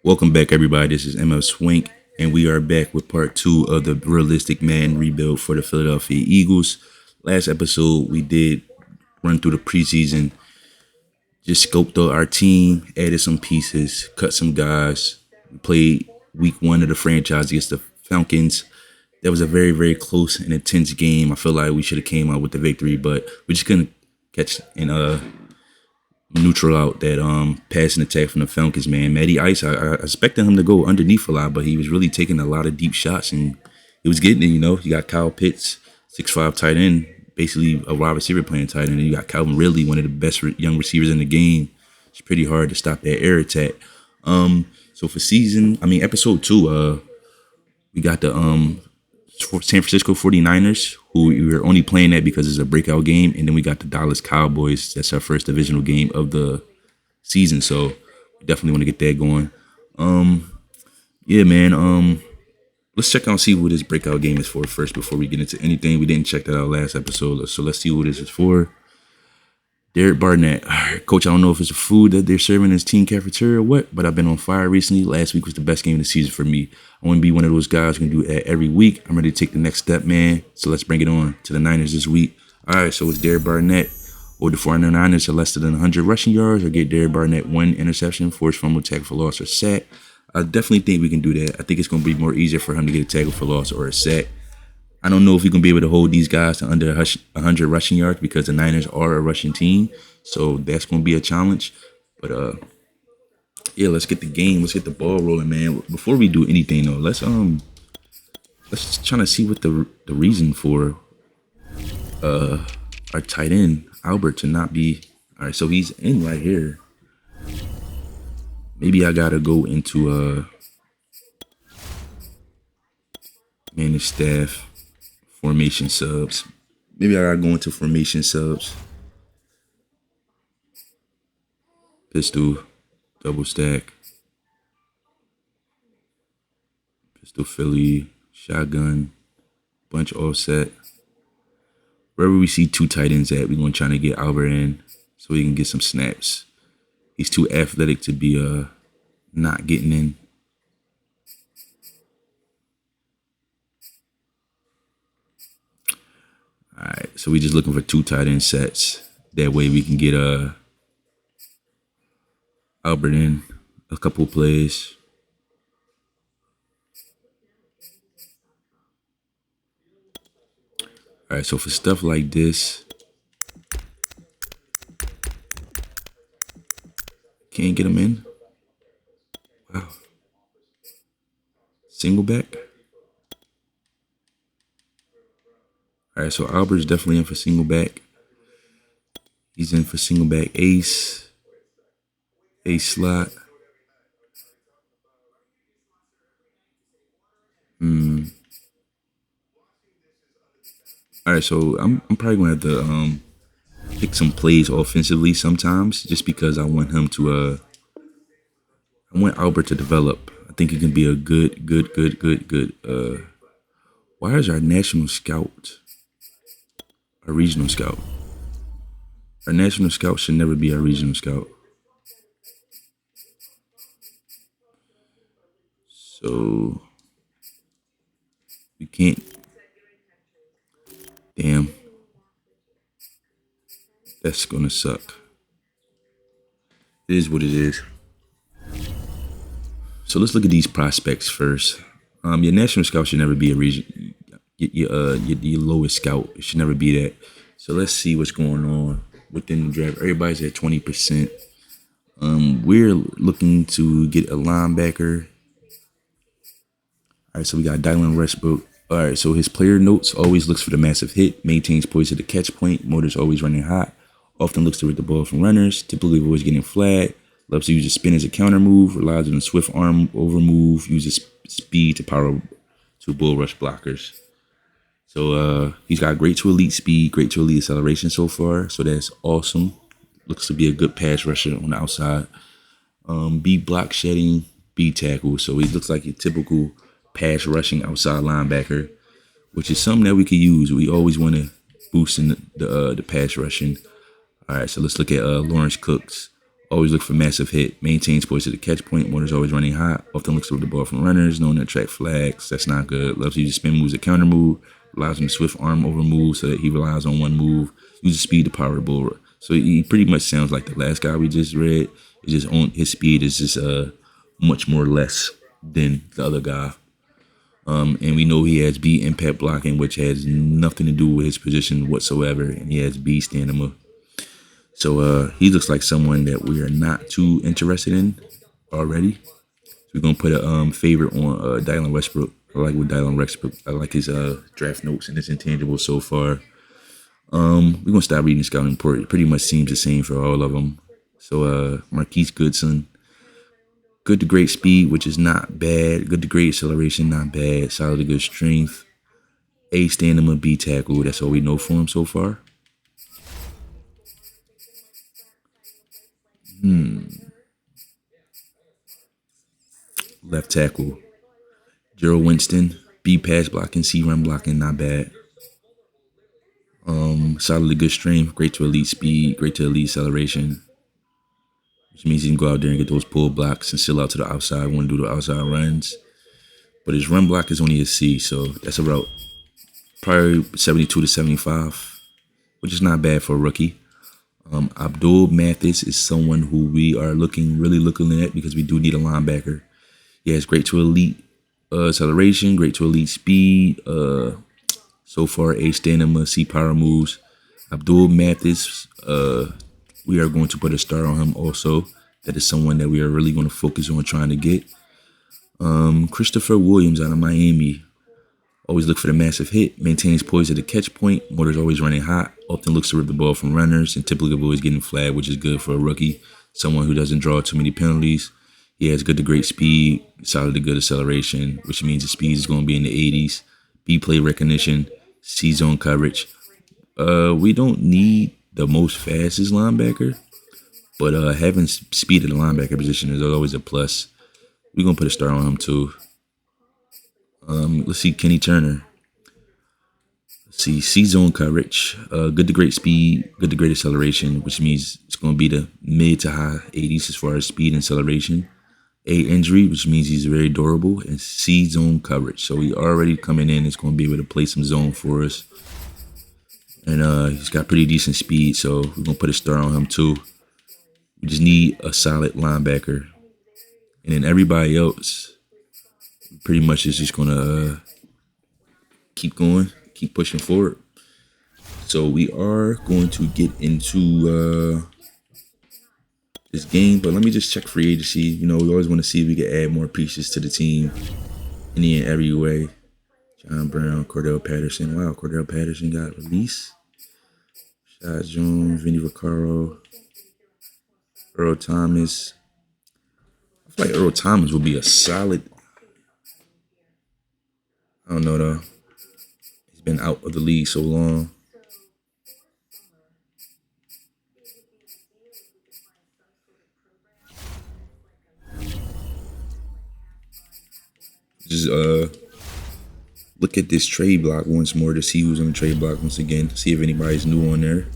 Welcome back, everybody. This is ML Swink, and we are back with part two of the realistic man rebuild for the Philadelphia Eagles. Last episode, we did run through the preseason, just scoped out our team, added some pieces, cut some guys. We played week one of the franchise against the Falcons. That was a very, very close and intense game. I feel like we should have came out with the victory, but we just couldn't catch and neutral out that passing attack from the Falcons, man. Matty Ice, I expected him to go underneath a lot, but he was really taking a lot of deep shots and he was getting it. You got Kyle Pitts, 6'5" tight end, basically a wide receiver playing tight end, and you got Calvin Ridley, one of the best young receivers in the game. It's pretty hard to stop that air attack. So for episode two, we got the San Francisco 49ers, who we were only playing that because it's a breakout game. And then we got the Dallas Cowboys. That's our first divisional game of the season. So we definitely want to get that going. Yeah, man. Let's check out and see who this breakout game is for first before we get into anything. We didn't check that out last episode. So let's see who this is for. Derek Barnett. All right, Coach, I don't know if it's a food that they're serving in his team cafeteria or what, but I've been on fire recently. Last week was the best game of the season for me. I want to be one of those guys who can do it every week. I'm ready to take the next step, man. So let's bring it on to the Niners this week. All right, so it's Derek Barnett. Or the 49ers to less than 100 rushing yards, or get Derek Barnett one interception, force fumble, tackle for loss, or sack. I definitely think we can do that. I think it's going to be more easier for him to get a tackle for loss or a sack. I don't know if we can be able to hold these guys to under 100 rushing yards because the Niners are a rushing team. So that's going to be a challenge. But, yeah, let's get the game. Let's get the ball rolling, man. Before we do anything, though, let's try to see what the reason for our tight end, Albert, to not be. All right, so he's in right here. Maybe I got to go into manage staff. Formation subs. Maybe I gotta go into formation subs. Pistol, double stack. Pistol Philly, shotgun, bunch offset. Wherever we see two tight ends at, we're gonna try to get Albert in so he can get some snaps. He's too athletic to be not getting in. All right, so we're just looking for two tight end sets. That way we can get Albert in a couple plays. All right, so for stuff like this, can't get him in. Wow. Single back. All right, so Albert's definitely in for single back. He's in for single back ace slot. All right, so I'm probably gonna have to pick some plays offensively sometimes, just because I want him to I want Albert to develop. I think he can be a good. Why is our national scout a regional scout? Our national scout should never be our regional scout. So we can't. Damn. That's gonna suck. It is what it is. So let's look at these prospects first. Your national scout should never be a region. Your lowest scout. It should never be that. So let's see what's going on within the draft. Everybody's at 20%. We're looking to get a linebacker. All right, so we got Dylan Westbrook. All right, so his player notes: always looks for the massive hit, maintains poise at the catch point, motor's always running hot, often looks to rid the ball from runners, typically avoids getting flagged, loves to use a spin as a counter move, relies on a swift arm over move, uses speed to power to bull rush blockers. So he's got great to elite speed, great to elite acceleration so far, so that's awesome. Looks to be a good pass rusher on the outside. B block shedding, B tackle, so he looks like a typical pass rushing outside linebacker, which is something that we could use. We always want to boost in the pass rushing. All right, so let's look at Lawrence Cooks. Always look for massive hit. Maintains poise at the catch point. Motor's always running hot. Often looks over the ball from runners. Known to attract flags. That's not good. Loves to use spin moves as a counter move. Allows him to swift arm over move so that he relies on one move. Uses speed to power the ball. So he pretty much sounds like the last guy we just read. It's just on his speed is just much more less than the other guy. And we know he has B impact blocking, which has nothing to do with his position whatsoever. And he has B stamina. So he looks like someone that we are not too interested in already. So we're gonna put a favorite on Dylan Westbrook. I like what Dylan Westbrook. I like his draft notes and his intangibles so far. We're gonna stop reading the scouting report. It pretty much seems the same for all of them. So Marquise Goodson, good to great speed, which is not bad. Good to great acceleration, not bad. Solid to good strength. A stamina, B tackle. That's all we know for him so far. Left tackle, Gerald Winston, B pass blocking, C run blocking, not bad. Solidly good strength, great to elite speed, great to elite acceleration, which means he can go out there and get those pull blocks and still out to the outside when do the outside runs. But his run block is only a C, so that's about probably 72 to 75, which is not bad for a rookie. Abdul Mathis is someone who we are really looking at because we do need a linebacker. He has great to elite acceleration, great to elite speed. So far, A stamina, C power moves. Abdul Mathis, we are going to put a star on him also. That is someone that we are really going to focus on trying to get. Christopher Williams out of Miami. Always look for the massive hit. Maintains poise at the catch point. Motor's always running hot. Often looks to rip the ball from runners and typically avoids getting flagged, which is good for a rookie. Someone who doesn't draw too many penalties. He has good to great speed, solid to good acceleration, which means his speed is going to be in the 80s. B play recognition, C zone coverage. We don't need the most fastest linebacker, but having speed at the linebacker position is always a plus. We're going to put a star on him too. Let's see Kenny Turner. Let's see C zone coverage, good to great speed, good to great acceleration, which means it's going to be the mid to high 80s as far as speed and acceleration. A injury, which means he's very durable, and C zone coverage. So he already coming in, is going to be able to play some zone for us. And he's got pretty decent speed, so we're going to put a star on him too. We just need a solid linebacker. And then everybody else pretty much is just going to keep going, keep pushing forward. So we are going to get into this game, but let me just check free agency. You know, we always want to see if we can add more pieces to the team any and every way. John Brown, Cordell Patterson. Wow, Cordell Patterson got released. Shad Jones, Vinny Vaccaro, Earl Thomas. I feel like Earl Thomas would be a solid. I don't know though. He's been out of the league so long. Just look at this trade block once more to see who's on the trade block once again. See if anybody's new on there.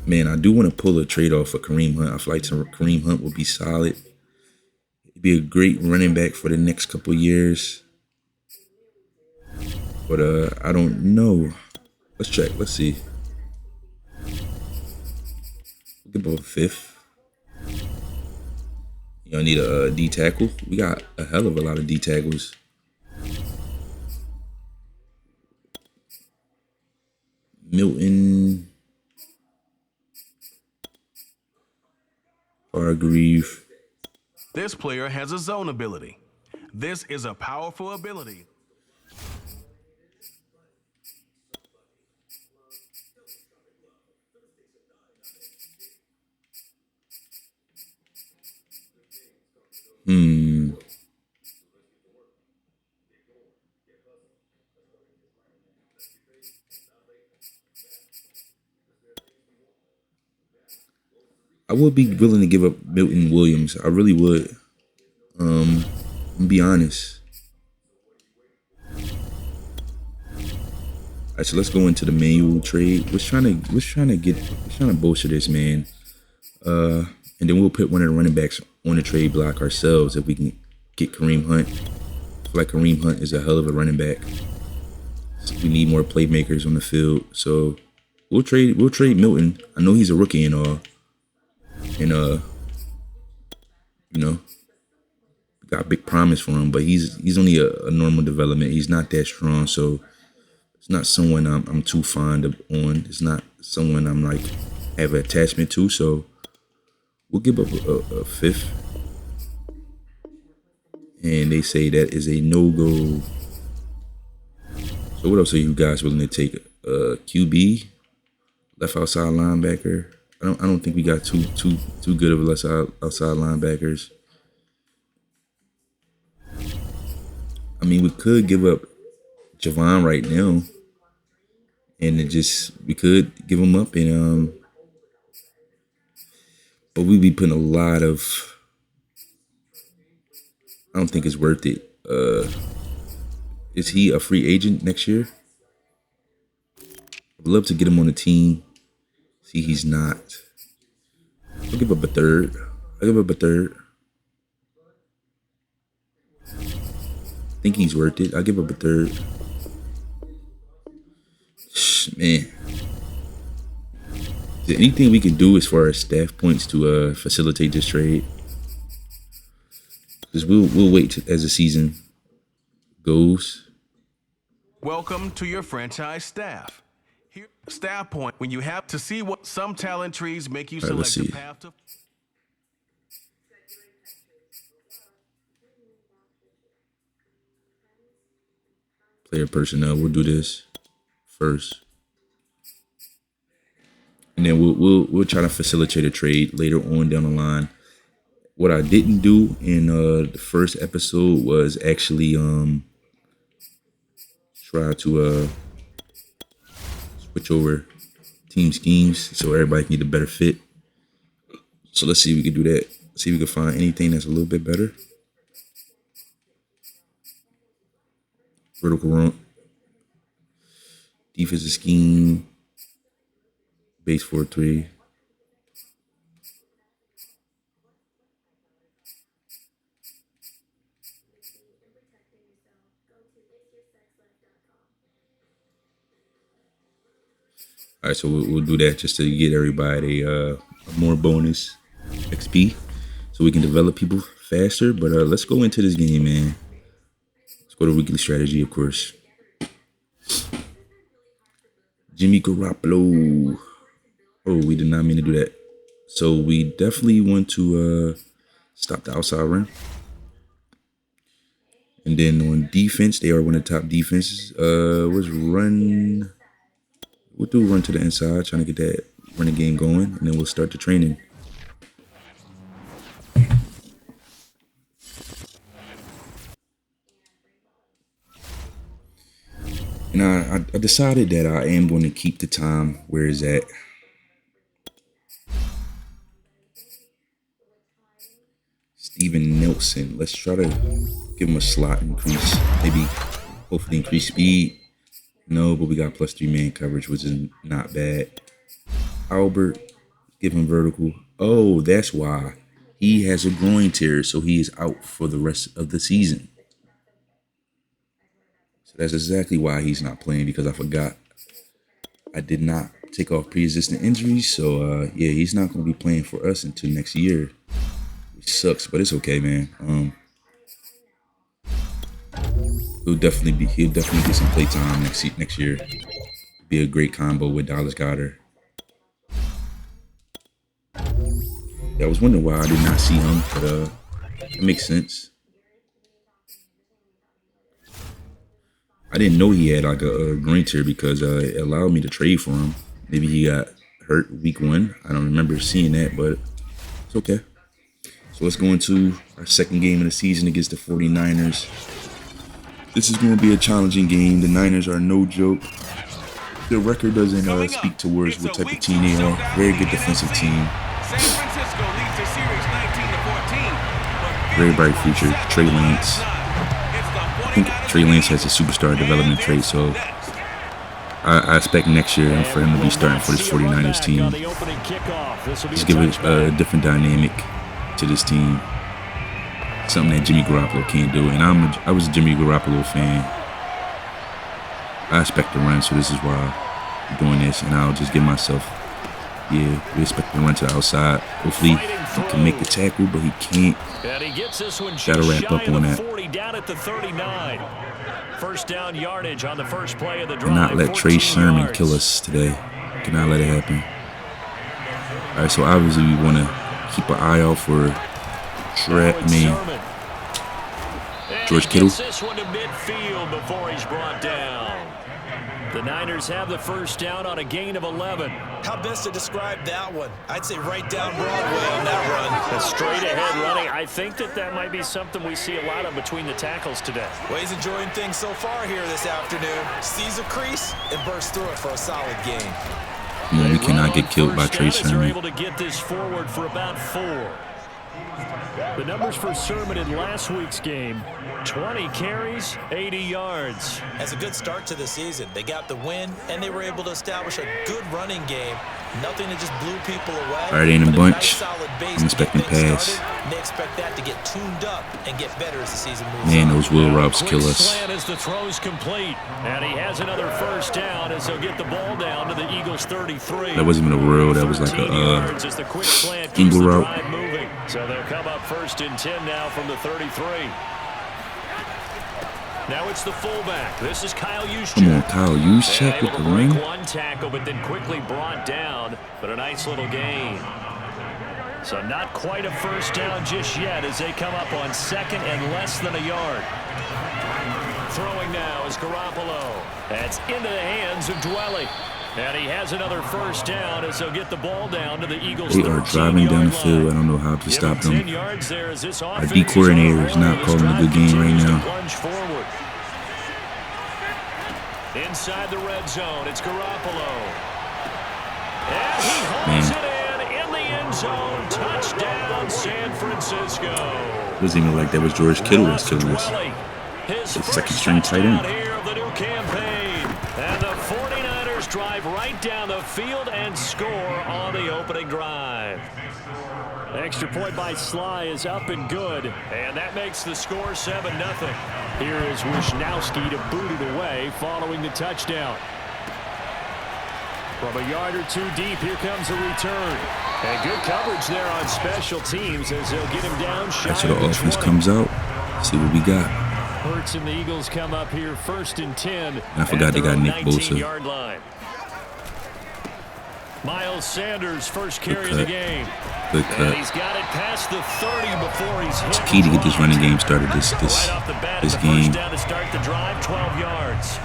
Man, I do want to pull a trade off for Kareem Hunt. I feel like Kareem Hunt would be solid. He'd be a great running back for the next couple years. But I don't know. Let's check. Let's see. Look at both fifth. Y'all need a D tackle. We got a hell of a lot of D tackles. Milton, Hargreave. This player has a zone ability. This is a powerful ability. I would be willing to give up Milton Williams. I really would. I'm gonna be honest. All right, so let's go into the manual trade. Let's trying to bolster this man. And then we'll put one of the running backs on the trade block ourselves if we can get Kareem Hunt. I feel like Kareem Hunt is a hell of a running back. We need more playmakers on the field, so we'll trade Milton. I know he's a rookie and all, and you know, got big promise for him, but he's only a normal development. He's not that strong, so it's not someone I'm too fond of on. It's not someone I'm like have an attachment to, so we'll give up a fifth. And they say that is a no-go. So what else are you guys willing to take? QB, left outside linebacker. I don't think we got too good of left outside linebackers. I mean, we could give up Javon right now, and we could give him up, and but we'd be putting a lot of. I don't think it's worth it. Is he a free agent next year? I'd love to get him on the team. See, he's not. I'll give up a third. I think he's worth it. I'll give up a third. Man. Is there anything we can do as far as staff points to facilitate this trade? Because we'll wait as the season goes. Welcome to your franchise staff. Here, staff point when you have to see what some talent trees make you select the path to. Player personnel. We'll do this first, and then we'll try to facilitate a trade later on down the line. What I didn't do in the first episode was actually try to switch over team schemes so everybody can get a better fit. So let's see if we can do that. See if we can find anything that's a little bit better. Vertical run, defensive scheme, base 4-3. All right, so we'll do that just to get everybody a more bonus XP so we can develop people faster. But let's go into this game, man. Let's go to weekly strategy, of course. Jimmy Garoppolo. Oh, we did not mean to do that. So we definitely want to stop the outside run. And then on defense, they are one of the top defenses. Let's run. We'll do run to the inside, trying to get that running game going, and then we'll start the training. And I decided that I am going to keep the time where it's at. Steven Nelson. Let's try to give him a slot increase. Maybe hopefully increase speed. No, but we got +3 man coverage, which is not bad. Albert, give him vertical. Oh, that's why. He has a groin tear, so he is out for the rest of the season. So that's exactly why he's not playing, because I forgot. I did not take off pre-existing injuries, so yeah, he's not going to be playing for us until next year. Which sucks, but it's okay, man. He'll definitely get some play time next year. Be a great combo with Dallas Goedert. Yeah, I was wondering why I did not see him, but it makes sense. I didn't know he had like a groin tear because it allowed me to trade for him. Maybe he got hurt week 1. I don't remember seeing that, but it's okay. So let's go into our second game of the season against the 49ers. This is going to be a challenging game. The Niners are no joke. Their record doesn't speak towards what type of team they are. Very good defensive team. Very bright future. Trey Lance. I think Trey Lance has a superstar development trait, so I expect next year for him to be starting for this 49ers team. Just give it a different dynamic to this team. Something that Jimmy Garoppolo can't do. And I was a Jimmy Garoppolo fan. I expect to run, so this is why I'm doing this. And I'll just give myself, we expect to run to the outside. Hopefully he can make the tackle, but he can't. Gotta wrap up on that. First down yardage on the first play of the drive. And not let Trey Sermon kill us today. Cannot let it happen. All right, so obviously we want to keep an eye out for George Kittle. This one to midfield before he's brought down. The Niners have the first down on a gain of 11. How best to describe that one? I'd say right down Broadway on that run. A straight ahead running. I think that might be something we see a lot of between the tackles today. Well, he's enjoying things so far here this afternoon. Sees a crease and bursts through it for a solid gain. We cannot get killed by Trey Sermon. They're able to get this forward for about 4. The numbers for Sermon in last week's game: 20 carries, 80 yards. That's a good start to the season. They got the win, and they were able to establish a good running game. Nothing that just blew people away. All right, ain't a bunch. I'm expecting pass. They expect that to get tuned up and get better as the season moves on. Man, those wheel routes kill us. Slant as the throw's complete, and he has another first down as they'll get the ball down to the Eagles' 33. That wasn't even a wheel. That was like a Eagle route. So they'll come up first and 10 now from the 33. Now it's the fullback. This is Kyle Juszczyk. Come on, Kyle Juszczyk with the ring. One tackle, but then quickly brought down. But a nice little gain. So not quite a first down just yet as they come up on second and less than a yard. Throwing now is Garoppolo. That's into the hands of Dwelly. And he has another first down as they'll get the ball down to the Eagles. They are driving down the field. I don't know how to stop them. Our D coordinator is not calling a good game right now. Inside the red zone, it's Garoppolo. And he holds it in the end zone. Touchdown, San Francisco. It wasn't even like that was George Kittle was killing us. The second string tight end. And the 49ers drive right down the field and score on the opening drive. Extra point by Sly is up and good, and that makes the score 7-0. Here is Wisnowski to boot it away following the touchdown. From a yard or two deep, here comes a return. And good coverage there on special teams as they'll get him down shy so the offense comes out. See what we got. Hurts and the Eagles come up here first and 10. And I forgot they got Nick Bosa. Line. Miles Sanders first carry of the game. Good cut. And he's got it past the 30 before he's hit. It's key to get this running game started this game. First down to start the drive, 12 yards.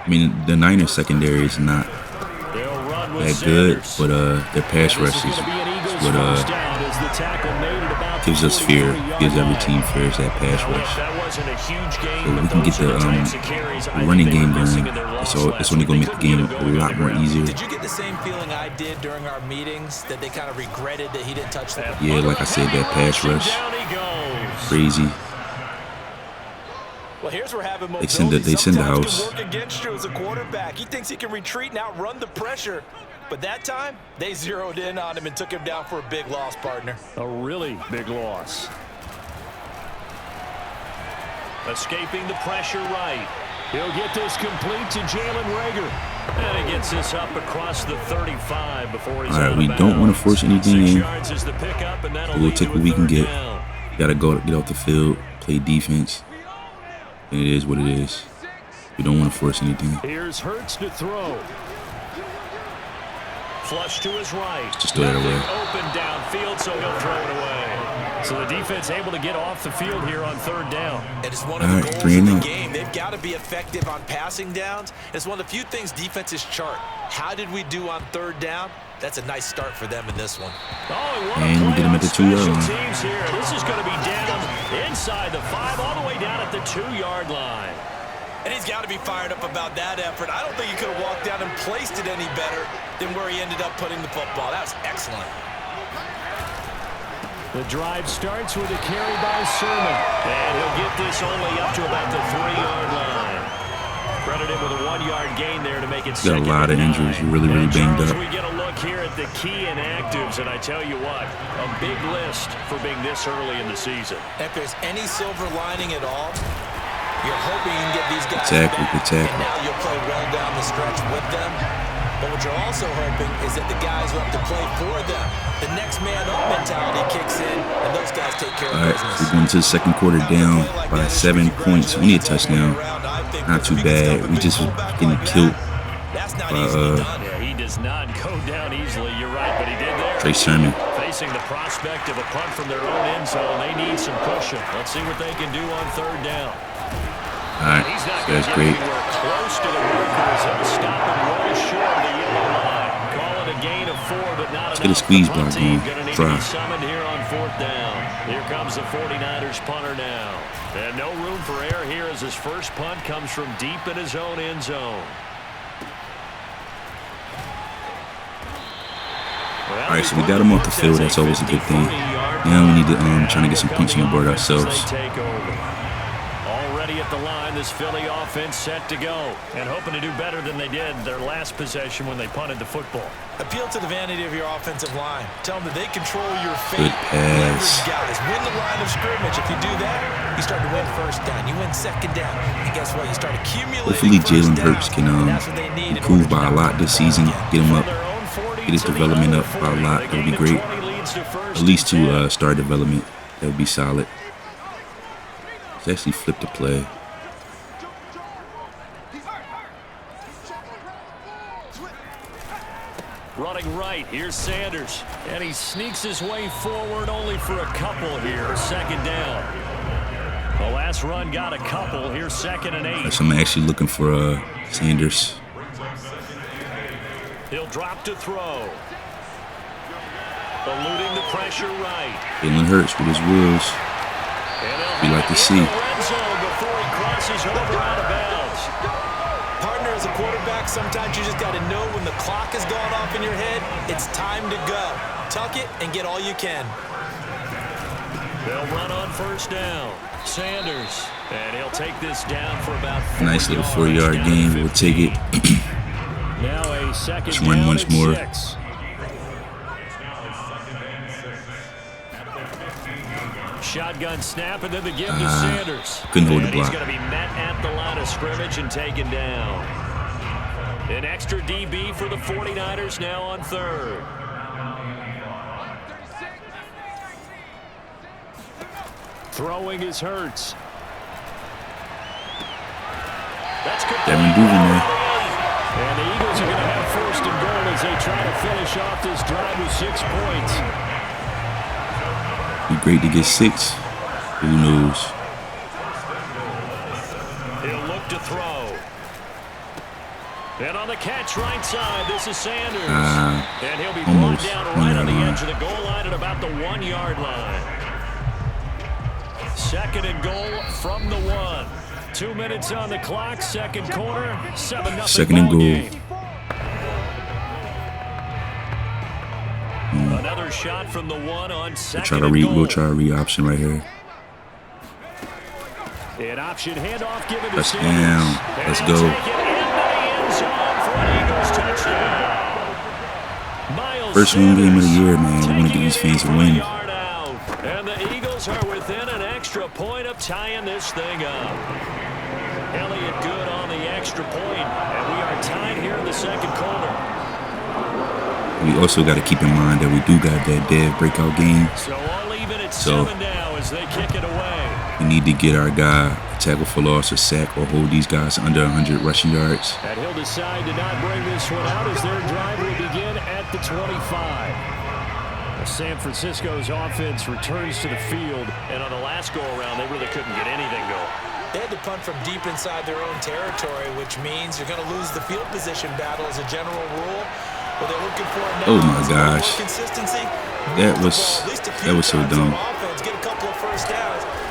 I mean, the Niners secondary is not that good, but their pass rush is what gives us fear, gives every team fear is that pass rush. So we can get the running game going. So it's only going to make the game a lot more easier. Did you get the same feeling I did during our meetings that they kind of regretted that he didn't touch the ball? Yeah, like I said, that pass rush, crazy. Well, here's where having they send the house. Work against you as a quarterback. He thinks he can retreat and outrun the pressure. But that time, they zeroed in on him and took him down for a big loss, partner. A really big loss. Escaping the pressure right. He'll get this complete to Jalen Reagor. And he gets this up across the 35 before he's out of bounds. All right, we don't want to force anything in. We'll take what we can get. Got to get off the field, play defense. And it is what it is. We don't want to force anything. Here's Hurts to throw. Flush to his right. Just throw that away. Open downfield, so he'll throw it away. So the defense able to get off the field here on third down. It is one of the goals of the game. They've got to be effective on passing downs. It's one of the few things defenses chart. How did we do on third down? That's a nice start for them in this one. And we get him at the 2-yard line. This is going to be down inside the 5, all the way down at the 2-yard line. And he's got to be fired up about that effort. I don't think he could have walked down and placed it any better than where he ended up putting the football. That was excellent. The drive starts with a carry by Sermon. And he'll get this only up to about the 3-yard line. Credit him with a 1-yard gain there to make it got a lot of injuries. You're really banged up. We get a look here at the key inactives, and I tell you what, a big list for being this early in the season. If there's any silver lining at all, you're hoping you can get these guys good back, tackle. and now you'll play well down the stretch with them. But what you're also hoping is that the guys who have to play for them, the next man up mentality kicks in, and those guys take care of business. All right, we're going to the second quarter down by 7 points. We need a touchdown. Not too bad. We just getting killed by Yeah, he does not go down easily. You're right, but he did there. Trey Sermon. Facing the prospect of a punt from their own end zone, they need some cushion. Let's see what they can do on third down. All right, that's great. Close to the markers. He'll stop and roll short of the yellow line. Call it a gain of 4, but not Let's get a squeeze block going. Try. Summoned here on fourth down. Here comes the 49ers punter now. And no room for error here as his first punt comes from deep in his own end zone. Well, all right, so we got him off the field. That's always a good thing. Now we need to trying to get some points on the board ourselves. Already at the line, this Philly offense set to go, and hoping to do better than they did their last possession when they punted the football. Appeal to the vanity of your offensive line. Tell them that they control your fate. Good pass. Guys, win the line of scrimmage. If you do that, you start to win first down. You win second down. And guess what? You start accumulating. Hopefully Jalen Hurts can improve by a lot this season. Get him up. Get his development up by a lot. That would be great. At least to start development. That would be solid. Let's actually flip the play. Running right, here's Sanders. And he sneaks his way forward only for a couple here. Second down. The last run got a couple. Here's 2nd and 8. So I'm actually looking for Sanders. He'll drop to throw. Eluding the pressure right. Jalen Hurts with his wheels. We like to see. Before he crosses over out of bounds. Partner, as a quarterback, sometimes you just got to know when the clock is going off in your head, it's time to go. Tuck it and get all you can. They'll run on first down. Sanders, and he'll take this down for about 4 nice little 4-yard gain. We'll take it. Now a second Let's run once more. 6. Shotgun snap, and then the give to Sanders. Couldn't hold the block. He's going to be met at the line of scrimmage and taken down. An extra DB for the 49ers now on third. Throwing is Hurts. That's good. Devin Duvernay. And the Eagles are going to have first and goal as they try to finish off this drive with 6 points. Be great to get 6. Who knows? He'll look to throw. And on the catch right side, this is Sanders. And he'll be brought down right on the edge of the goal line at about the 1-yard line. 2nd and goal from the 1. 2 minutes on the clock, second quarter, 7-0. 2nd and goal. Another shot from the 1 on 2nd We'll try a read option right here. An option handoff given to touchdown. Let's go. First home game of the year, man. We want to give these fans a win. And the Eagles are within an extra point of tying this thing up. Elliott good on the extra point, and we are tied here in the second quarter. We also got to keep in mind that we do got that dead breakout game. So all even at 7 now as they kick it away. We need to get our guy a tackle for loss, a sack, or hold these guys under 100 rushing yards. And he'll decide to not bring this one out as their drive will begin at the 25. San Francisco's offense returns to the field, and on the last go-around, they really couldn't get anything going. They had to punt from deep inside their own territory, which means you're going to lose the field position battle as a general rule. What they're looking for now, oh my gosh, consistency. That was so dumb.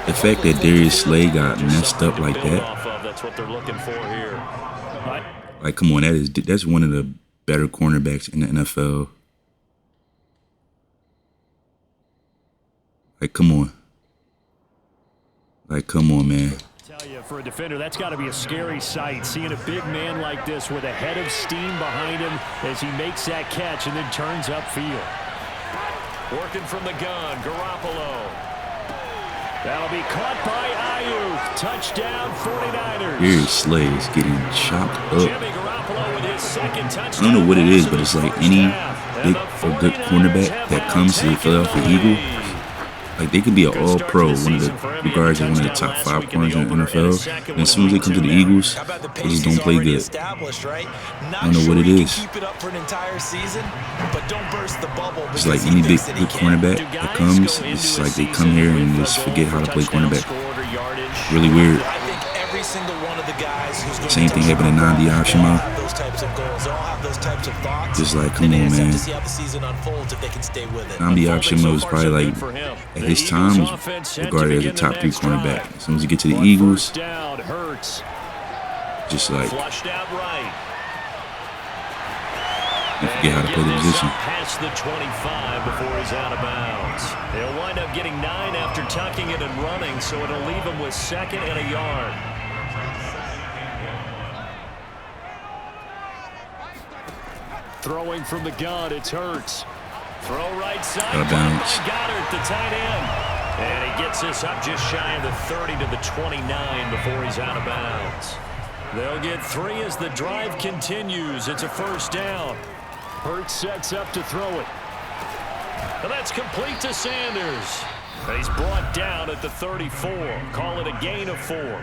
The fact that Darius Slay got messed up like that. That's what they're looking for here. Like, come on, that's one of the better cornerbacks in the NFL. Like, come on. Like, come on, man. Tell you, Yeah, for a defender, that's got to be a scary sight, seeing a big man like this with a head of steam behind him as he makes that catch and then turns upfield. Working from the gun, Garoppolo. That'll be caught by Ayuk. Touchdown, 49ers. Here Slay is getting chopped up. Jimmy Garoppolo with his second touchdown. I don't know what it is, but it's like any big or good cornerback that comes to the Philadelphia Eagles, like they could be an all-pro, one of the regarded as one of the top 5 corners in the NFL. And as soon as they come to the Eagles, they just don't play good. I don't know what it is. It's like any big good cornerback that comes, it's like they come here and just forget how to play cornerback. Really weird. Same thing happened to Nandi Ashima. Just like, come on, man. Nandi Ashima was probably like, at his time, was regarded as a top 3 cornerback. As soon as you get to the Eagles, just like, you forget how to play the position. Past the 25 before he's out of bounds. He'll wind up getting 9 after tucking it and running, so it'll leave him with 2nd and a yard. Throwing from the gun, it's Hurts. Throw right side. Goddard, the tight end. And he gets this up just shy of the 30 to the 29 before he's out of bounds. They'll get 3 as the drive continues. It's a first down. Hurts sets up to throw it. And that's complete to Sanders. And he's brought down at the 34. Call it a gain of 4.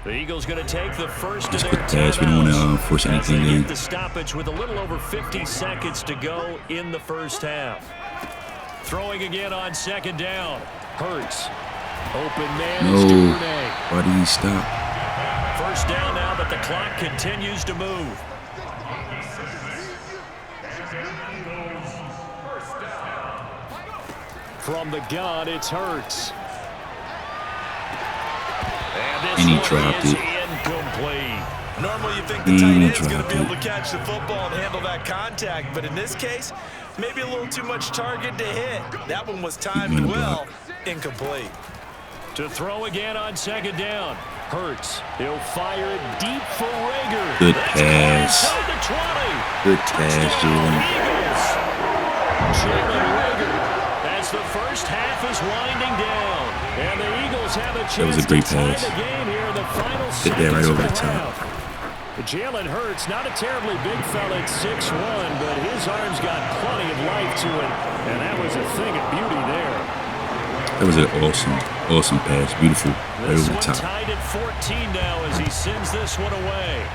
The Eagles going to take the first of their timeouts. We don't want to force anything in. The stoppage with a little over 50 seconds to go in the first half. Throwing again on 2nd down. Hurts. Open man. No. Why did he stop? First down now, but the clock continues to move. From the gun, it's Hurts. And he dropped it. Incomplete. Normally you think the tight end's going to be able to catch the football and handle that contact, but in this case, maybe a little too much target to hit. That one was timed well. Incomplete. To throw again on 2nd down. Hurts. He'll fire it deep for Rager. Good pass. Good pass, Jalen. Jalen Rager. As the first half is winding down. And the Eagles have a chance. That was a great pass. Hit that right over the top. Jalen Hurts, not a terribly big fella at 6'1", but his arms got plenty of life to it. And that was a thing of beauty there. That was an awesome pass. Beautiful. Right over the top. Tied at 14 now as he sends this one away.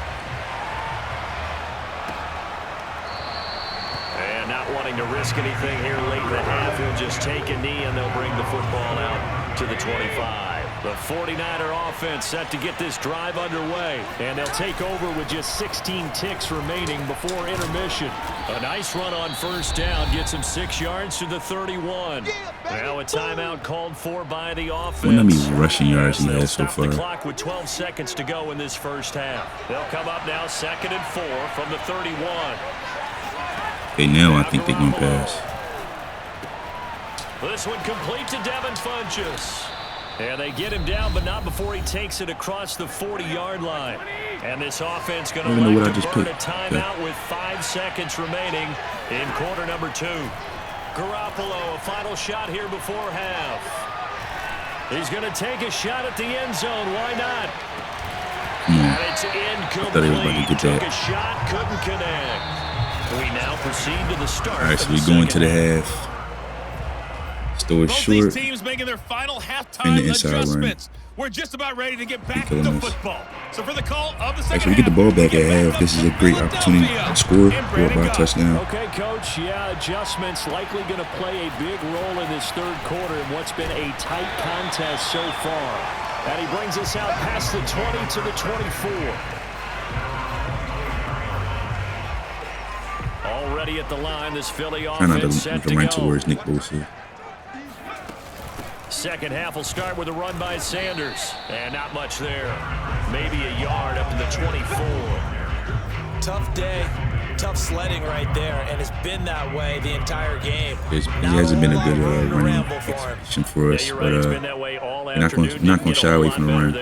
And not wanting to risk anything here late in the half, he'll just take a knee and they'll bring the football out to the 25. The 49er offense set to get this drive underway. And they'll take over with just 16 ticks remaining before intermission. A nice run on first down gets him 6 yards to the 31. Now a timeout called for by the offense. How many rushing yards he has so far? The clock with 12 seconds to go in this first half. They'll come up now 2nd and 4 from the 31. Okay, now I think they're going to pass. This one complete to Devin Funchess. And they get him down, but not before he takes it across the 40-yard line. And this offense going to like to burn a timeout with 5 seconds remaining in quarter number 2. Garoppolo, a final shot here before half. He's going to take a shot at the end zone. Why not? And it's incomplete. Took a shot, couldn't connect. We now proceed to the start. All right, so we're going to the half. Story short. Both these teams making their final halftime adjustments. We're just about ready to get back to football. So for the call of the second half, we get the ball back at half. This is a great opportunity to score, go by a touchdown. Okay, Coach. Yeah, adjustments likely going to play a big role in this third quarter in what's been a tight contest so far. And he brings us out past the 20 to the 24. Already at the line, this Philly offense set to run towards Nick Bosa. Second half will start with a run by Sanders. And not much there. Maybe a yard up to the 24. Tough day. Tough sledding right there. And it's been that way the entire game. He hasn't been a good running execution for us. But we're not going to shy away from the run.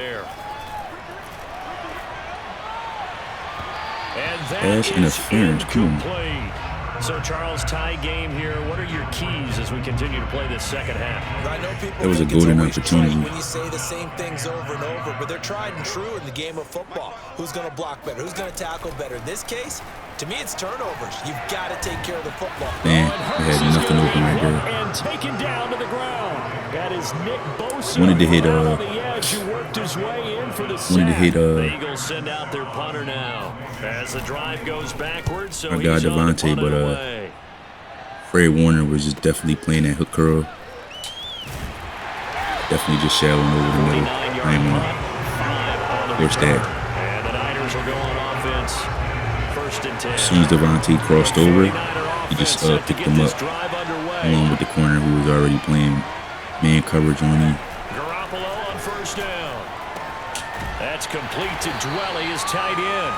Pass interference. Come on. So, Charles, tie game here. What are your keys as we continue to play this second half? I know people That was a think it's golden always opportunity. trite when you say the same things over and over, but they're tried and true in the game of football. Who's going to block better? Who's going to tackle better? In this case, to me, it's turnovers. You've got to take care of the football. Man, I had nothing open right there. And taken down to the ground. That is Nick Bosa. Wanted to hit on the edge, who worked his way in for the the Eagles send out their punter now as the drive goes backwards. So I got Devontae, but Fred Warner was just definitely playing that hook curl. Definitely just shallowing over the middle. I ain't gonna force that. And the Niners will go on offense. First and 10. As soon as Devontae crossed over, he just picked him up along with the corner who was already playing man coverage on him. Garoppolo on first down. That's complete to Dwelly, is tight end.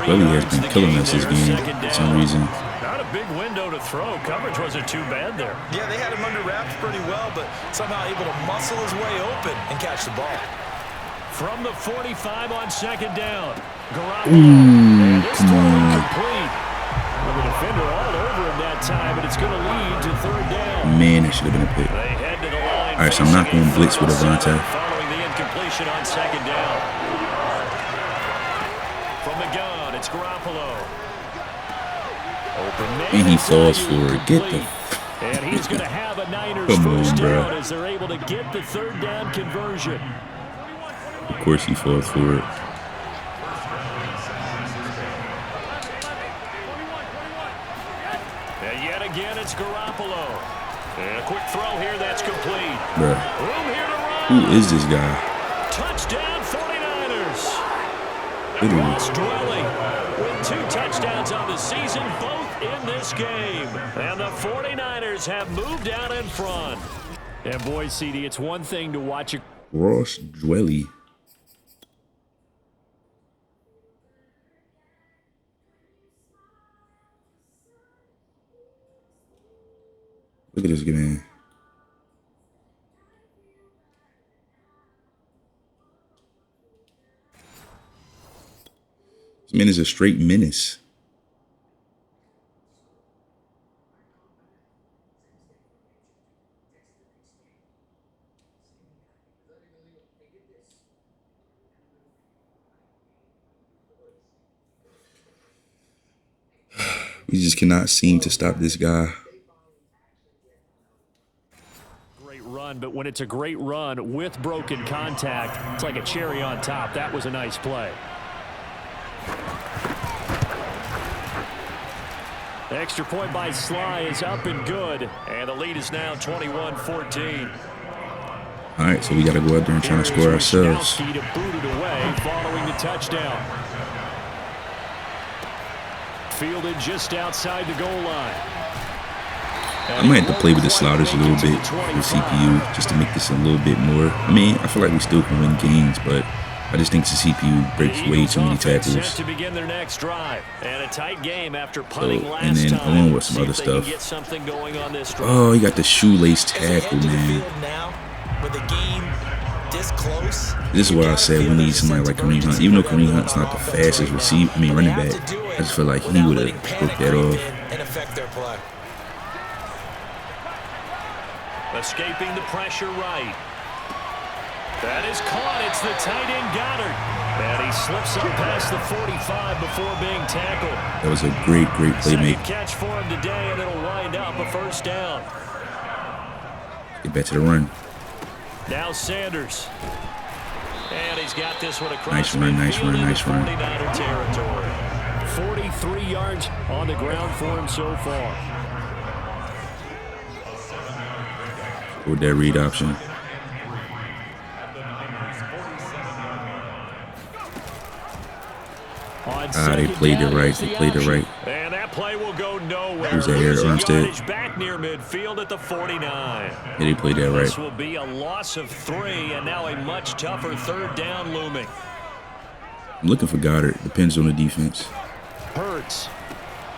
Dwelly has been killing us this game for some reason. Not a big window to throw. Coverage wasn't too bad there. Yeah, they had him under wraps pretty well, but somehow able to muscle his way open and catch the ball. From the 45 on second down. Garoppolo. Come on. Complete. Well, the defender all over him that time, but it's going to lead to third down. Man, that should have been a pick. They head to the line. All right, so I'm not going to blitz with Devontae. Following the incompletion on second down. From the gun, it's Garoppolo. And he falls for it. Get the... And he's going to have a Niners first down as they're able to get the third down conversion. Of course he falls for it. And yet again, it's Garoppolo. And a quick throw here that's complete. Bruh. Room here to run. Who is this guy? Touchdown 49ers. Literally. Ross Dwelly with 2 touchdowns on the season, both in this game. And the 49ers have moved out in front. And boy, CD, it's one thing to watch a Ross Dwelly. Look at this man. This man is a straight menace. We just cannot seem to stop this guy. great run, but when it's a great run with broken contact, it's like a cherry on top. That was a nice play. Extra point by Sly is up and good, and the lead is now 21-14. All right, so we got to go out there and try to score ourselves. To boot it away following the touchdown. Fielded just outside the goal line. I might have to play with the sliders a little bit for the CPU just to make this a little bit more. I mean, I feel like we still can win games, but I just think the CPU breaks way too many tackles. To begin their next drive, and a tight game after punting And then along with some other stuff. Oh, he got the shoelace tackle, man. This is what I said. We need somebody like Kareem Hunt. Even though Kareem Hunt's not the fastest running back, I just feel like he would have broke that off. Escaping the pressure right. That is caught. It's the tight end Goddard. And he slips up past the 45 before being tackled. That was a great playmaker. Catch for him today, and it'll wind up a first down. Get back to the run. Now Sanders. And he's got this one across. Nice run. 49er territory. 43 yards on the ground for him so far. With that read option. They played it right. And that play will go nowhere. Who's that here? Armstead. Back near midfield at the 49. Yeah, they played that right. This will be a loss of 3, and now a much tougher third down looming. I'm looking for Goddard. Depends on the defense. Hurts.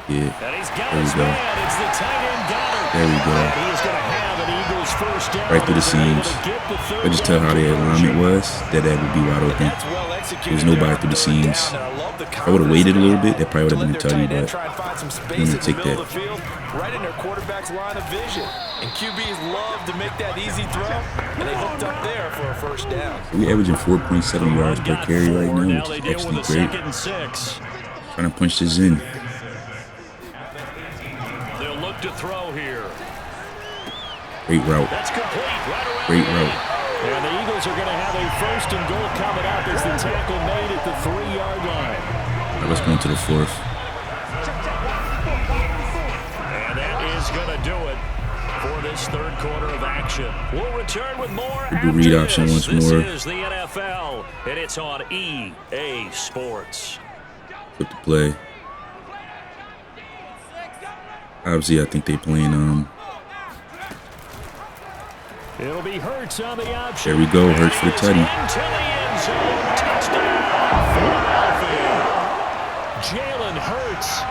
Yeah. And he's got There we his go. man. It's the tight end Goddard. There we go. He's going to have an Eagles right through the seams. I just tell how their alignment was. That would be wide open. There's nobody through the seams. If I would have waited a little bit, that probably would have been a tutty, but I'm going to take that. Right in their quarterback's line of vision. And QBs love to make that easy throw, and they hooked up there for a first down. We're averaging 4.7 yards per carry right now, which is actually great. Trying to punch this in. They'll look to throw here. Great route. That's complete. Great route. And the Eagles are going to have a 1st and goal coming up as the tackle made at the 3-yard line. All right, let's go into the 4th. And that is going to do it for this 3rd quarter of action. We'll return with more after read option once more. This is the NFL, and it's on EA Sports. Flip the play. Obviously, I think they playing It'll be Hurts on the option. There we go, Hurts for the tutty. Jalen Hurts.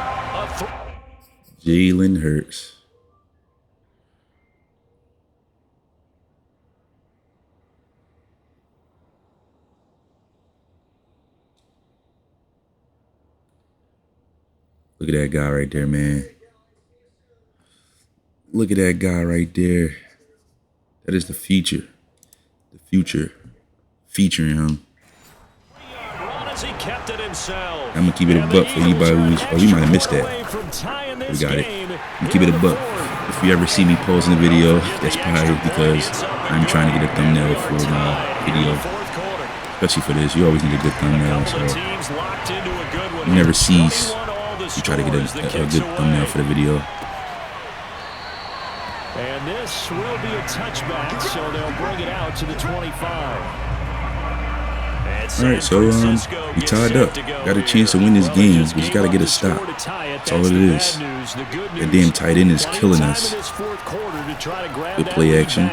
Jalen Hurts. Look at that guy right there, man. Look at that guy right there. That is the future. The future. Featuring him. I'm going to keep it a buck for anybody who's... Oh, we might have missed that. We got it. I'm going to keep it a buck. If you ever see me posting a video, that's probably because I'm trying to get a thumbnail for my video. Especially for this. You always need a good thumbnail, so... You never cease to try to get a good thumbnail for the video. And this will be a touchback, so they'll bring it out to the 25. All right, so we tied up. Got a chance to win this game. We just got to get a stop. That's all it is. That damn tight end is killing us. Good play action.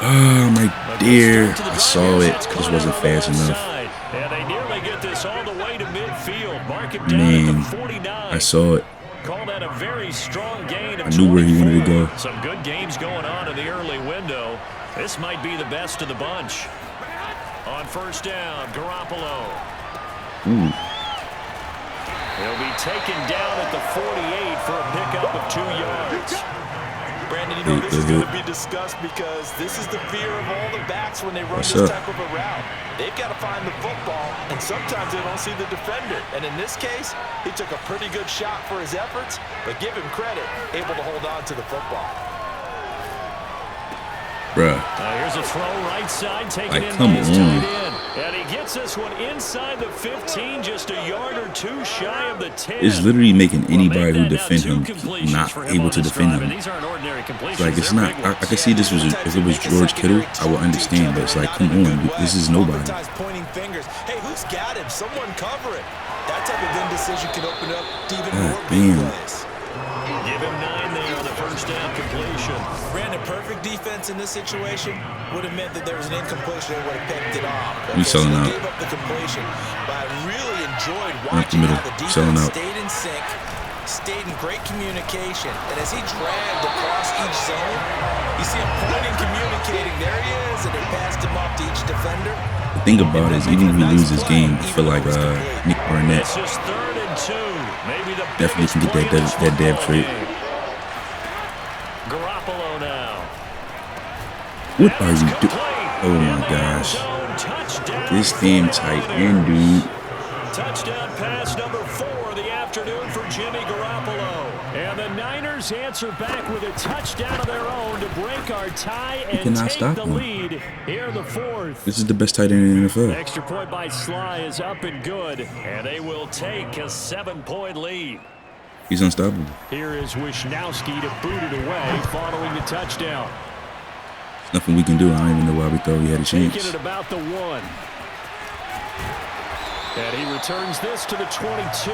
Oh, right there. I saw it. Just wasn't fast enough. Man, I saw it. I knew where he wanted to go. Some good games going on in the early window. This might be the best of the bunch. On 1st down, Garoppolo. Ooh. He'll be taken down at the 48 for a pickup of 2 yards. Brandon, you know this is going to be discussed because this is the fear of all the backs when they run this type of a route. They've got to find the football, and sometimes they don't see the defender. And in this case, he took a pretty good shot for his efforts, but give him credit, able to hold on to the football. Bruh. Here's a throw right side, taken in come by his on. tight end. And he gets this one inside the 15, just a yard or 2 shy of the 10. It's literally making anybody who defend him not able to defend him. Like, it's not. I can see this was if it was George Kittle, I would understand. But it's like, come on, this is nobody. Pointing fingers. Hey, who's got him? Someone cover it. That type of indecision can open up even more big plays. Give him 9 there on the 1st down completion. Brandon, perfect defense in this situation would have meant that there was an incompletion that would have picked it off. We selling out. Gave up the completion, but I really enjoyed watching how the defense stayed in sync, stayed in great communication, and as he dragged across each zone, you see him pointing, communicating. There he is, and they passed him off to each defender. The thing about it is, even if we lose this game, I feel like Nick Barnett definitely can get that dab trait. Garoppolo now. What are you doing? Oh my gosh. This damn tight end, dude. Touchdown pass number 4 of the afternoon for Jimmy Garoppolo. And the Niners answer back with a touchdown of their own to break our tie and take the lead here in the 4th. This is the best tight end in the NFL. Extra point by Sly is up and good, and they will take a 7-point lead. He's unstoppable. Here is Wisnowski to boot it away following the touchdown. There's nothing we can do. I don't even know why we thought we had a chance. Taking it about the 1. And he returns this to the 22.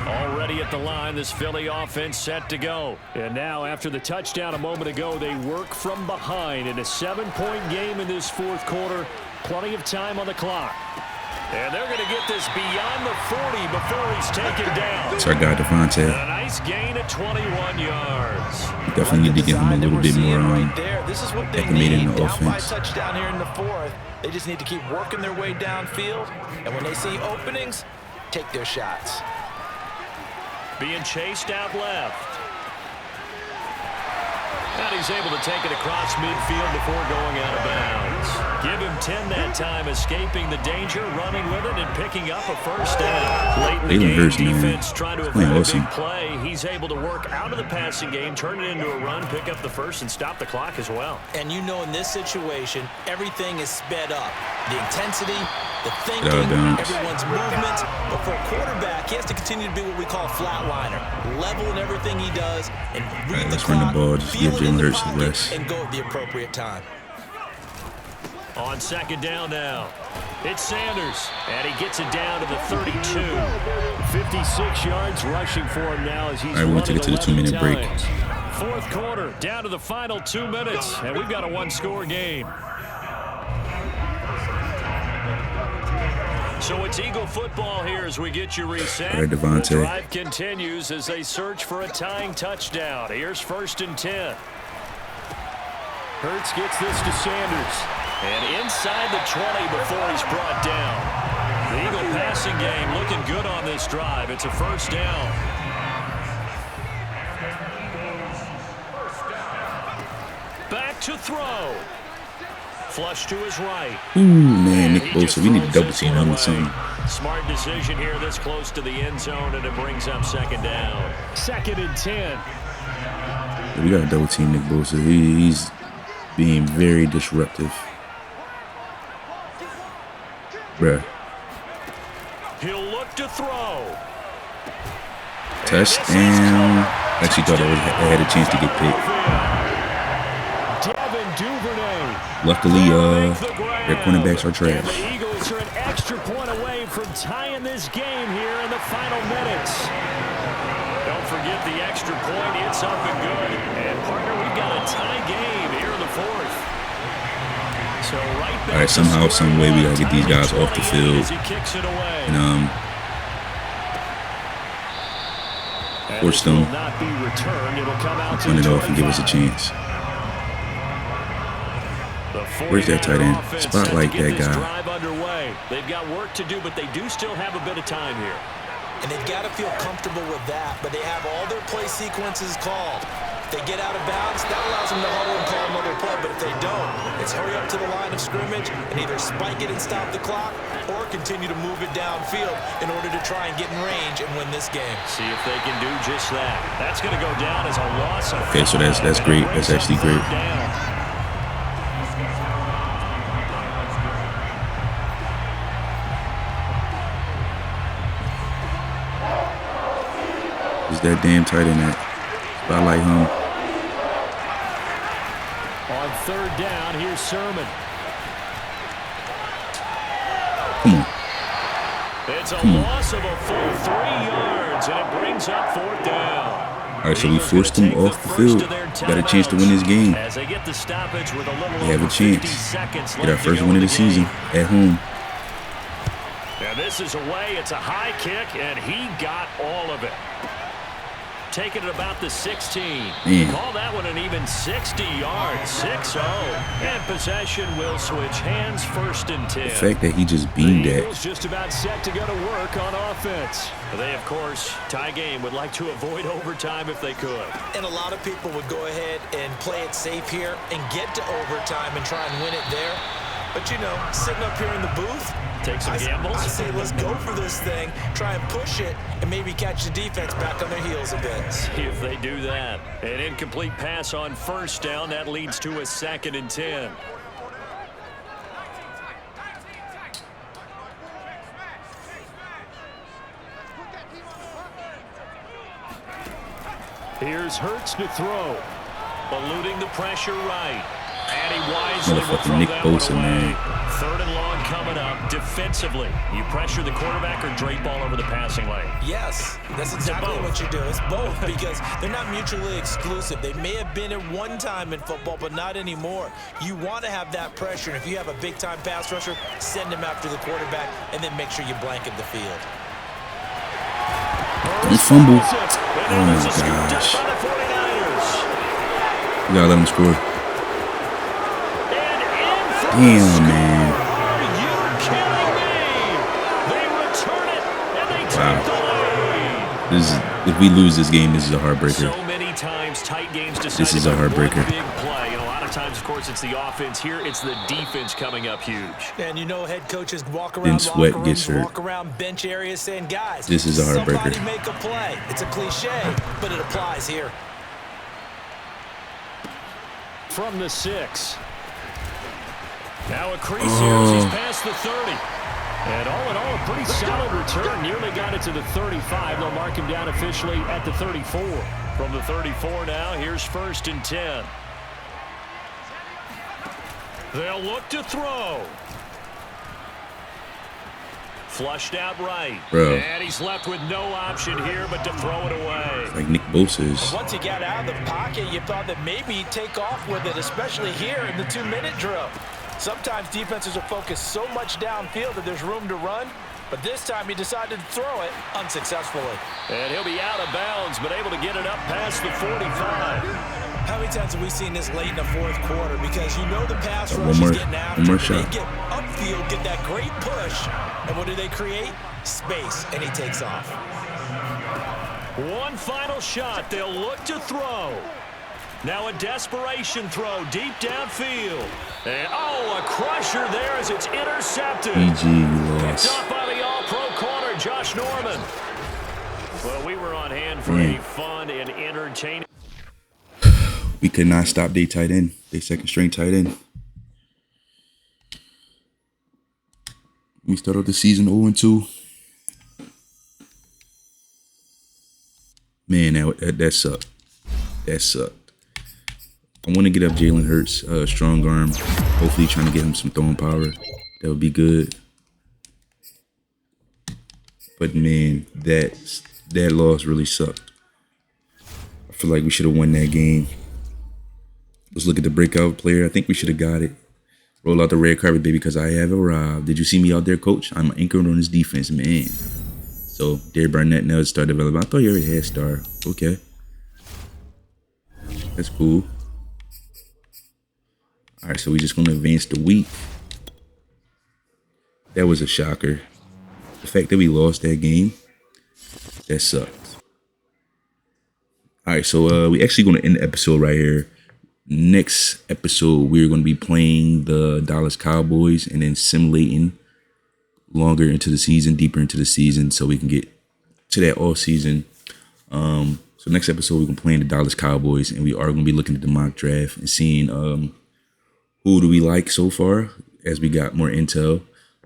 Already at the line, this Philly offense set to go. And now, after the touchdown a moment ago, they work from behind in a 7-point game in this 4th quarter. Plenty of time on the clock. And they're going to get this beyond the 40 before he's taken down. It's our guy, Devontae. A nice gain at 21 yards. We definitely need to get him a little bit more acclimated in the offense. Touchdown here in the fourth. They just need to keep working their way downfield. And when they see openings, take their shots. Being chased out left. And he's able to take it across midfield before going out of bounds. Give him 10 that time, escaping the danger, running with it, and picking up a first down. Late in the game, defense trying to avoid a big play. He's able to work out of the passing game, turn it into a run, pick up the first, and stop the clock as well. And you know in this situation, everything is sped up. The intensity, the thinking, everyone's movements. But for a quarterback, he has to continue to be what we call a flatliner. Level in everything he does and read the clock, feel it in the pocket, and go at the appropriate time. On second down now, it's Sanders, and he gets it down to the 32. 56 yards rushing for him now as he's running 11 to get to the 2-minute break. Fourth quarter, down to the final 2 minutes, and we've got a one-score game. So it's Eagle football here as we get you reset. All right, Devontae. The drive continues as they search for a tying touchdown. Here's 1st and 10. Hurts gets this to Sanders. And inside the 20 before he's brought down. The Eagle passing game looking good on this drive. It's a first down. Back to throw. Flush to his right. Ooh, man, Nick Bosa. We need to double team him with something. Smart decision here this close to the end zone, and it brings up second down. 2nd and 10. Yeah, we got to double team Nick Bosa. He's being very disruptive. Bruh. He'll look to throw. Touchdown. Actually thought I had a chance to get picked. Luckily, their cornerbacks are trash. The Eagles are an extra point away from tying this game here in the final minutes. Don't forget the extra point. It's up and good. And, partner, we've got a tie game here in the fourth. So right back. All right, somehow, some way, we got to get these guys off the field. And, force them to run it off and give us a chance. Where's that tight end? Spotlight that guy. They've got work to do, but they do still have a bit of time here. And they've got to feel comfortable with that, but they have all their play sequences called. If they get out of bounds, that allows them to huddle and call another play, but if they don't, it's hurry up to the line of scrimmage and either spike it and stop the clock or continue to move it downfield in order to try and get in range and win this game. See if they can do just that. That's going to go down as a loss. Okay, so that's great. That's actually great. That damn tight end at spotlight home. On 3rd down, here's Sermon. Come on. It's a loss of a full 3 yards, and it brings up 4th down. All right, so we forced them off the field. Got a chance to win this game. As they get the stoppage with a little we have a chance. Get our first win of the season at home. Now this is away. It's a high kick, and he got all of it. Taking it about the 16. Man. Call that one an even 60 yards. 6-0. And possession will switch hands. 1st and 10. The fact that he just beamed that. Eagles just about set to go to work on offense. They, of course, tie game, would like to avoid overtime if they could. And a lot of people would go ahead and play it safe here and get to overtime and try and win it there. But, you know, sitting up here in the booth, take some gambles. I say let's go for this thing, try and push it, and maybe catch the defense back on their heels a bit. See if they do that. An incomplete pass on 1st down. That leads to a 2nd and 10. Here's Hurts to throw. Eluding the pressure right. And he wisely will Motherfucking throw Nick that Bosa, one away. man. 3rd and long coming up. Defensively, you pressure the quarterback or drape all over the passing lane? Yes, that's exactly what you do. It's both because they're not mutually exclusive. They may have been at one time in football, but not anymore. You want to have that pressure, and if you have a big-time pass rusher, send him after the quarterback, and then make sure you blanket the field. Don't fumble. Oh my gosh. You gotta let him score. Damn, man. Are you kidding me? They return it, and they take the lead. This is, if we lose this game, this is a heartbreaker. So many times, tight games decided This is a heartbreaker. by one big play. And a lot of times, of course, it's the offense. Here, it's the defense coming up huge. And you know, head coaches walk Then around Sweat locker gets rooms, hurt. walk around bench areas saying, guys, This is a heartbreaker. somebody make a play. It's a cliche, but it applies here. From the 6. Now a crease here as he's past the 30. And all in all, a pretty solid return. Nearly got it to the 35. They'll mark him down officially at the 34. From the 34 now, here's 1st and 10. They'll look to throw. Flushed out right. Bro. And he's left with no option here but to throw it away. Like Nick Bosa is. Once he got out of the pocket, you thought that maybe he'd take off with it, especially here in the 2-minute drill. Sometimes defenses are focused so much downfield that there's room to run, but this time he decided to throw it unsuccessfully. And he'll be out of bounds, but able to get it up past the 45. How many times have we seen this late in the 4th quarter? Because you know the pass One rush more- is getting after one more it. shot. They get upfield, get that great push, and what do they create? Space, and he takes off. One final shot. They'll look to throw. Now a desperation throw deep downfield. And, a crusher there as it's intercepted. PG, we It's lost. off by the all-pro corner, Josh Norman. Well, we were on hand for a fun and entertaining. We could not stop their tight end. Their second string tight end. We start off the season 0-2. Man, that sucked. That sucked. I want to get up Jalen Hurts, strong arm. Hopefully trying to get him some throwing power. That would be good. But man, that loss really sucked. I feel like we should have won that game. Let's look at the breakout player. I think we should have got it. Roll out the red carpet, baby, because I have arrived. Did you see me out there, coach? I'm anchored on this defense, man. So, Derek Barnett now is star development. I thought you already had star. Okay. That's cool. All right, so we're just going to advance the week. That was a shocker. The fact that we lost that game, that sucked. All right, so we actually going to end the episode right here. Next episode, we're going to be playing the Dallas Cowboys and then simulating longer into the season, deeper into the season, so we can get to that all season. So next episode, we're going to play the Dallas Cowboys, and we are going to be looking at the mock draft and seeing who do we like so far as we got more intel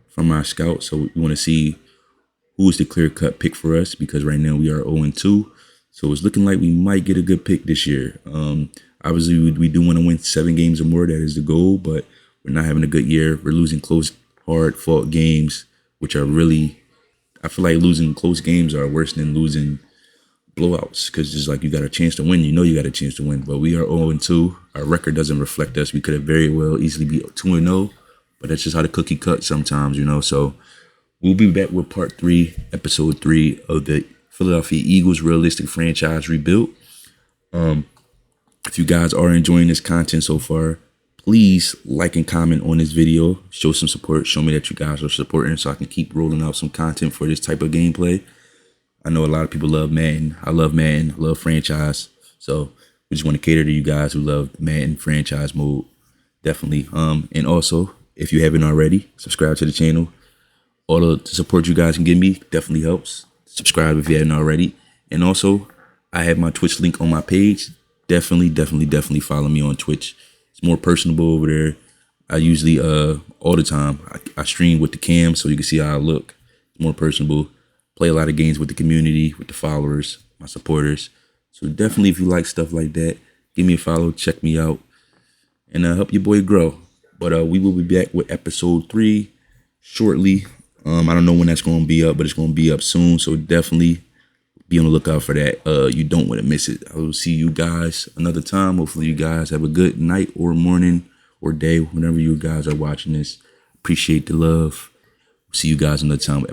from our scouts. So we want to see who's the clear-cut pick for us, because right now we are 0-2. So it's looking like we might get a good pick this year. Obviously, we do want to win 7 games or more. That is the goal, but we're not having a good year. We're losing close, hard-fought games, which are really, I feel like losing close games are worse than losing blowouts, because it's like you got a chance to win. You know you got a chance to win, but we are 0-2. Our record doesn't reflect us. We could have very well easily be 2-0, but that's just how the cookie cut sometimes, you know. So we'll be back with part 3, episode 3 of the Philadelphia Eagles realistic franchise rebuild. If you guys are enjoying this content so far, please like and comment on this video. Show some support. Show me that you guys are supporting so I can keep rolling out some content for this type of gameplay. I know a lot of people love Madden. I love Madden. I love franchise. So we just want to cater to you guys who love Madden franchise mode. Definitely. And also, if you haven't already, subscribe to the channel. All the support you guys can give me definitely helps. Subscribe if you haven't already. And also, I have my Twitch link on my page. Definitely follow me on Twitch. It's more personable over there. I usually, all the time, I stream with the cam so you can see how I look. It's more personable. Play a lot of games with the community, with the followers, my supporters. So definitely, if you like stuff like that, give me a follow, check me out. and help your boy grow. But we will be back with episode 3 shortly. I don't know when that's going to be up, but it's going to be up soon. So definitely be on the lookout for that. You don't want to miss it. I will see you guys another time. Hopefully you guys have a good night or morning or day whenever you guys are watching this. Appreciate the love. See you guys another time.